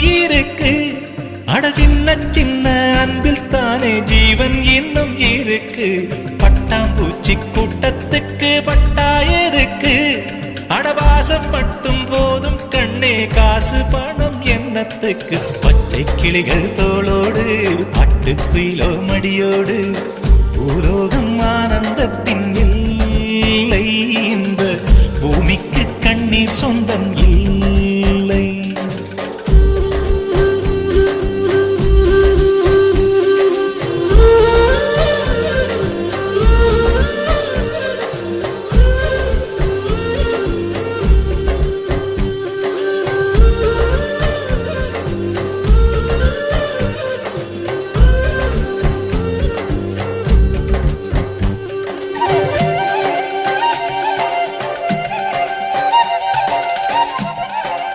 இருக்கு. அட சின்ன சின்ன அன்பில் தானே ஜீவன் இன்னும் இருக்கு. பட்டாம்பூச்சி கூட்டத்துக்கு பட்டா எதுக்கு? அடவாசம் மட்டும் போதும் கண்ணே, காசு பணம் என்னத்துக்கு? பச்சை கிளிகள் தோளோடு பட்டுக்குயிலோ மடியோடு பூலோகம் ஆனந்தத்தின் இல்லை. இந்த பூமிக்கு கண்ணீர் சொந்தம்